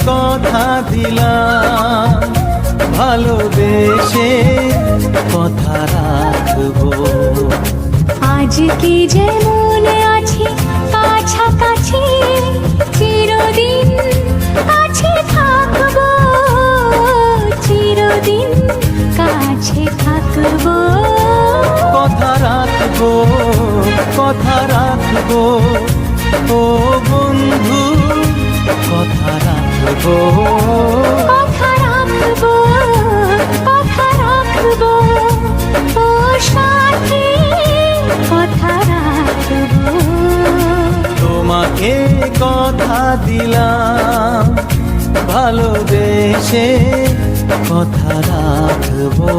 কথা দিলাম, ভালোবেসে কথা রাখবো। আজকে যেমন আছি কাছাকাছি, চিরদিন কাছে থাকবো, চিরদিন কাছে থাকবো। কথা রাখবো, কথা রাখবো, ও বন্ধু কথা রাখবো। কথা রাখবো, কথা রাখবো, ও সাথী কথা রাখবো। তোমাকে কথা দিলাম, ভালোবেসে কথা রাখবো।